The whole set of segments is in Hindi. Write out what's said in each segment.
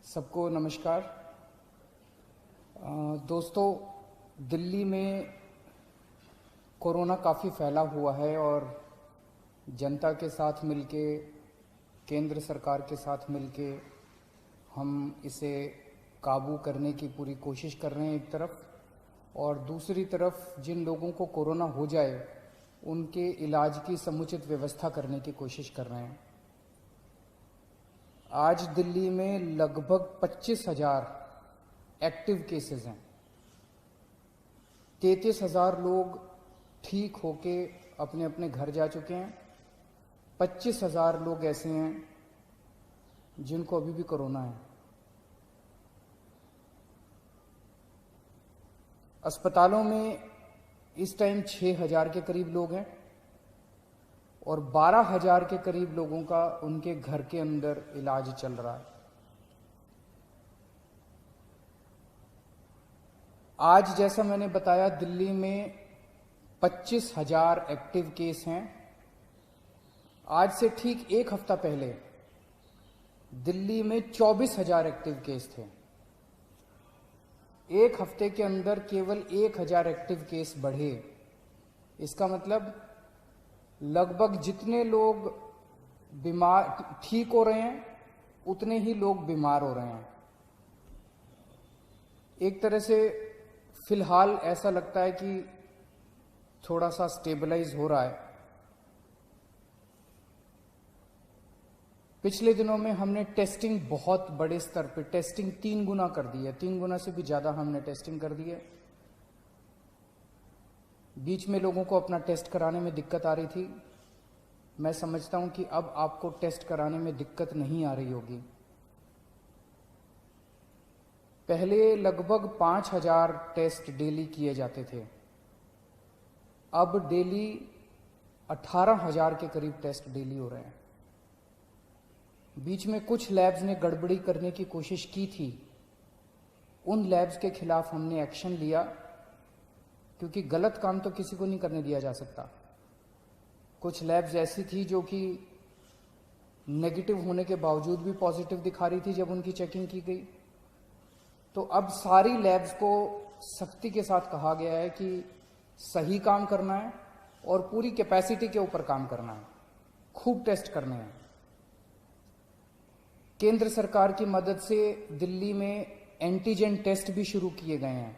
सबको नमस्कार। दोस्तों, दिल्ली में कोरोना काफ़ी फैला हुआ है और जनता के साथ मिलके, केंद्र सरकार के साथ मिलके हम इसे काबू करने की पूरी कोशिश कर रहे हैं एक तरफ, और दूसरी तरफ जिन लोगों को कोरोना हो जाए उनके इलाज की समुचित व्यवस्था करने की कोशिश कर रहे हैं। आज दिल्ली में लगभग 25,000 एक्टिव केसेस हैं। 33,000 लोग ठीक होके अपने अपने घर जा चुके हैं। 25,000 लोग ऐसे हैं जिनको अभी भी कोरोना है। अस्पतालों में इस टाइम 6,000 के करीब लोग हैं और 12,000 के करीब लोगों का उनके घर के अंदर इलाज चल रहा है। आज जैसा मैंने बताया, दिल्ली में 25,000 एक्टिव केस हैं। आज से ठीक एक हफ्ता पहले दिल्ली में 24,000 एक्टिव केस थे। एक हफ्ते के अंदर केवल 1,000 एक्टिव केस बढ़े। इसका मतलब लगभग जितने लोग बीमार ठीक हो रहे हैं उतने ही लोग बीमार हो रहे हैं। एक तरह से फिलहाल ऐसा लगता है कि थोड़ा सा स्टेबलाइज हो रहा है। पिछले दिनों में हमने टेस्टिंग बहुत बड़े स्तर पर टेस्टिंग 3 गुना कर दी है। 3 गुना से भी ज्यादा हमने टेस्टिंग कर दी है। बीच में लोगों को अपना टेस्ट कराने में दिक्कत आ रही थी। मैं समझता हूं कि अब आपको टेस्ट कराने में दिक्कत नहीं आ रही होगी। पहले लगभग 5,000 टेस्ट डेली किए जाते थे, अब डेली 18,000 के करीब टेस्ट डेली हो रहे हैं। बीच में कुछ लैब्स ने गड़बड़ी करने की कोशिश की थी। उन लैब्स के खिलाफ हमने एक्शन लिया, क्योंकि गलत काम तो किसी को नहीं करने दिया जा सकता। कुछ लैब्स ऐसी थी जो कि नेगेटिव होने के बावजूद भी पॉजिटिव दिखा रही थी जब उनकी चेकिंग की गई। तो अब सारी लैब्स को सख्ती के साथ कहा गया है कि सही काम करना है और पूरी कैपेसिटी के ऊपर काम करना है, खूब टेस्ट करने हैं। केंद्र सरकार की मदद से दिल्ली में एंटीजन टेस्ट भी शुरू किए गए हैं।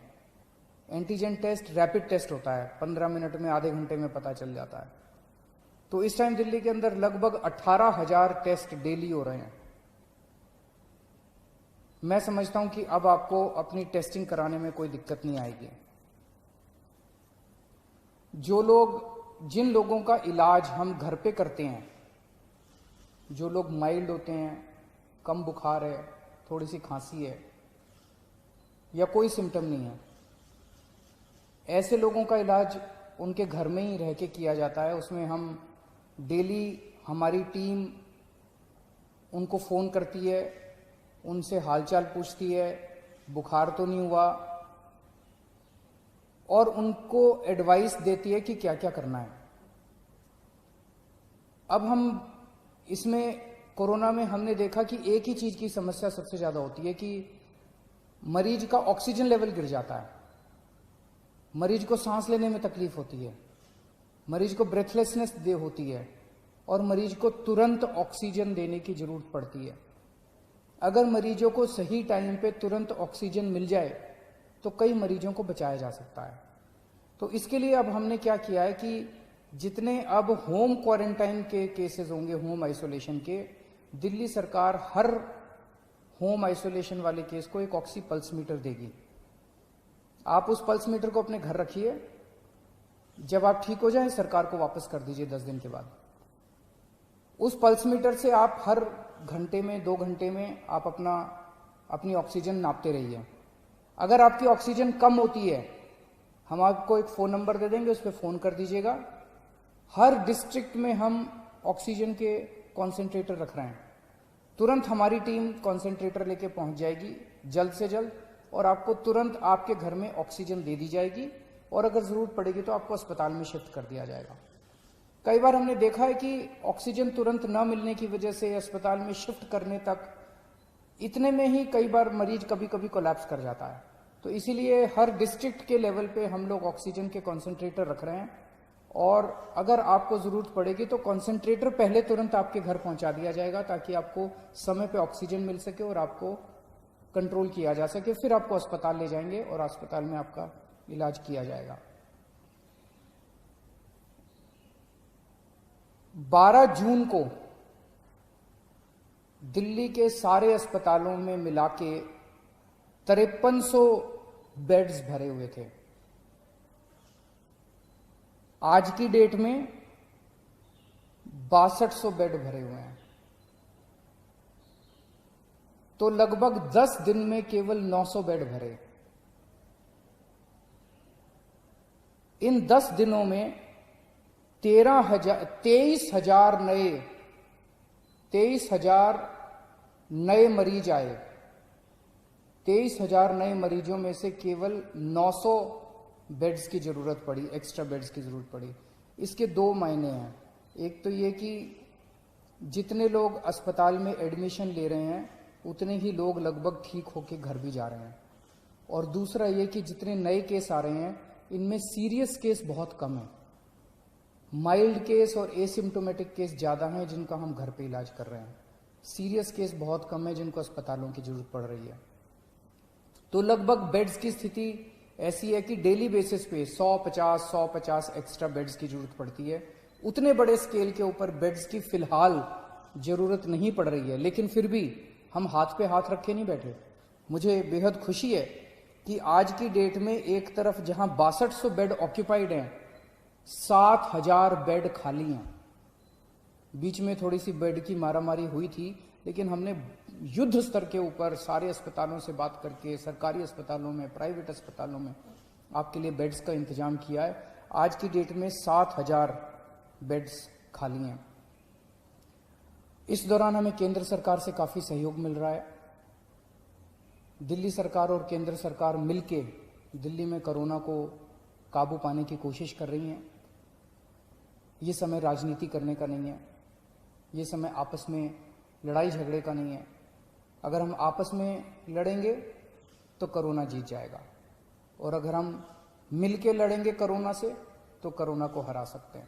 एंटीजन टेस्ट रैपिड टेस्ट होता है, 15 मिनट में, आधे घंटे में पता चल जाता है। तो इस टाइम दिल्ली के अंदर लगभग 18,000 टेस्ट डेली हो रहे हैं। मैं समझता हूं कि अब आपको अपनी टेस्टिंग कराने में कोई दिक्कत नहीं आएगी। जिन लोगों का इलाज हम घर पे करते हैं, जो लोग माइल्ड होते हैं, कम बुखार है, थोड़ी सी खांसी है या कोई सिम्टम नहीं है, ऐसे लोगों का इलाज उनके घर में ही रह के किया जाता है। उसमें हम डेली, हमारी टीम उनको फ़ोन करती है, उनसे हालचाल पूछती है, बुखार तो नहीं हुआ, और उनको एडवाइस देती है कि क्या क्या करना है। अब हम इसमें कोरोना में हमने देखा कि एक ही चीज़ की समस्या सबसे ज़्यादा होती है कि मरीज का ऑक्सीजन लेवल गिर जाता है, मरीज को सांस लेने में तकलीफ होती है, मरीज को ब्रेथलेसनेस होती है और मरीज को तुरंत ऑक्सीजन देने की जरूरत पड़ती है। अगर मरीजों को सही टाइम पे तुरंत ऑक्सीजन मिल जाए तो कई मरीजों को बचाया जा सकता है। तो इसके लिए अब हमने क्या किया है कि जितने अब होम क्वारंटाइन के केसेस होंगे, होम आइसोलेशन के, दिल्ली सरकार हर होम आइसोलेशन वाले केस को एक ऑक्सी पल्स मीटर देगी। आप उस पल्स मीटर को अपने घर रखिए, जब आप ठीक हो जाएं सरकार को वापस कर दीजिए 10 दिन के बाद। उस पल्स मीटर से आप हर घंटे में, 2 घंटे में आप अपनी ऑक्सीजन नापते रहिए। अगर आपकी ऑक्सीजन कम होती है, हम आपको एक फ़ोन नंबर दे देंगे, उस पर फ़ोन कर दीजिएगा। हर डिस्ट्रिक्ट में हम ऑक्सीजन के कॉन्सेंट्रेटर रख रहे हैं। तुरंत हमारी टीम कॉन्सेंट्रेटर लेके पहुंच जाएगी जल्द से जल्द, और आपको तुरंत आपके घर में ऑक्सीजन दे दी जाएगी, और अगर ज़रूरत पड़ेगी तो आपको अस्पताल में शिफ्ट कर दिया जाएगा। कई बार हमने देखा है कि ऑक्सीजन तुरंत न मिलने की वजह से अस्पताल में शिफ्ट करने तक इतने में ही कई बार मरीज कभी कभी कोलैप्स कर जाता है। तो इसीलिए हर डिस्ट्रिक्ट के लेवल पे हम लोग ऑक्सीजन के कॉन्सेंट्रेटर रख रहे हैं, और अगर आपको जरूरत पड़ेगी तो कॉन्सेंट्रेटर पहले तुरंत आपके घर पहुंचा दिया जाएगा, ताकि आपको समय पे ऑक्सीजन मिल सके और आपको कंट्रोल किया जा सके। फिर आपको अस्पताल ले जाएंगे और अस्पताल में आपका इलाज किया जाएगा। 12 जून को दिल्ली के सारे अस्पतालों में मिला के 5300 बेड्स भरे हुए थे। आज की डेट में 6200 बेड भरे हुए हैं। तो लगभग 10 दिन में केवल 900 बेड भरे। इन 10 दिनों में 23,000 नए मरीज आए। 23,000 नए मरीजों में से केवल 900 बेड्स की जरूरत पड़ी, एक्स्ट्रा बेड्स की जरूरत पड़ी। इसके दो मायने हैं। एक तो ये कि जितने लोग अस्पताल में एडमिशन ले रहे हैं उतने ही लोग लगभग ठीक होकर घर भी जा रहे हैं, और दूसरा ये कि जितने नए केस आ रहे हैं इनमें सीरियस केस बहुत कम है। माइल्ड केस और एसिम्टोमेटिक केस ज्यादा हैं जिनका हम घर पे इलाज कर रहे हैं। सीरियस केस बहुत कम है जिनको अस्पतालों की जरूरत पड़ रही है। तो लगभग बेड्स की स्थिति ऐसी है कि डेली बेसिस पे 150 एक्स्ट्रा बेड्स की जरूरत पड़ती है। उतने बड़े स्केल के ऊपर बेड्स की फिलहाल जरूरत नहीं पड़ रही है, लेकिन फिर भी हम हाथ पे हाथ रखे नहीं बैठे। मुझे बेहद खुशी है कि आज की डेट में एक तरफ जहां 6200 बेड ऑक्यूपाइड हैं, 7000 बेड खाली हैं। बीच में थोड़ी सी बेड की मारामारी हुई थी, लेकिन हमने युद्ध स्तर के ऊपर सारे अस्पतालों से बात करके सरकारी अस्पतालों में, प्राइवेट अस्पतालों में आपके लिए बेड्स का इंतजाम किया है। आज की डेट में 7000 बेड्स खाली हैं। इस दौरान हमें केंद्र सरकार से काफी सहयोग मिल रहा है। दिल्ली सरकार और केंद्र सरकार मिलके दिल्ली में कोरोना को काबू पाने की कोशिश कर रही हैं। ये समय राजनीति करने का नहीं है, ये समय आपस में लड़ाई झगड़े का नहीं है। अगर हम आपस में लड़ेंगे तो कोरोना जीत जाएगा, और अगर हम मिलके लड़ेंगे कोरोना से तो कोरोना को हरा सकते हैं।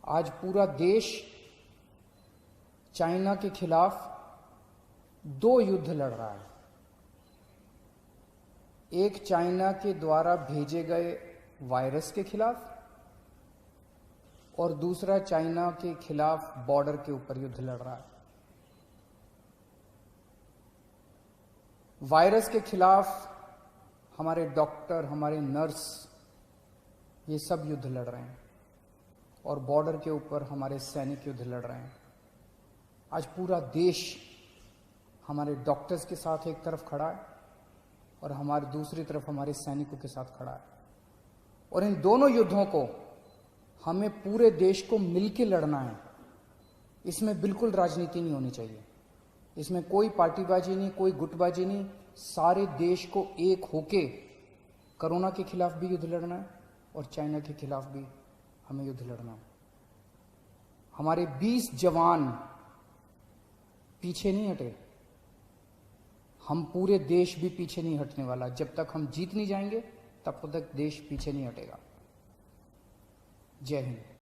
आज पूरा देश चाइना के खिलाफ 2 युद्ध लड़ रहा है। एक चाइना के द्वारा भेजे गए वायरस के खिलाफ, और दूसरा चाइना के खिलाफ बॉर्डर के ऊपर युद्ध लड़ रहा है। वायरस के खिलाफ हमारे डॉक्टर, हमारे नर्स, ये सब युद्ध लड़ रहे हैं, और बॉर्डर के ऊपर हमारे सैनिक युद्ध लड़ रहे हैं। आज पूरा देश हमारे डॉक्टर्स के साथ एक तरफ खड़ा है और हमारी दूसरी तरफ हमारे सैनिकों के साथ खड़ा है, और इन दोनों युद्धों को हमें पूरे देश को मिलकर लड़ना है। इसमें बिल्कुल राजनीति नहीं होनी चाहिए, इसमें कोई पार्टीबाजी नहीं, कोई गुटबाजी नहीं। सारे देश को एक होके कोरोना के खिलाफ भी युद्ध लड़ना है और चाइना के खिलाफ भी हमें युद्ध लड़ना है। हमारे 20 जवान पीछे नहीं हटे, हम पूरे देश भी पीछे नहीं हटने वाला। जब तक हम जीत नहीं जाएंगे तब तक देश पीछे नहीं हटेगा। जय हिंद।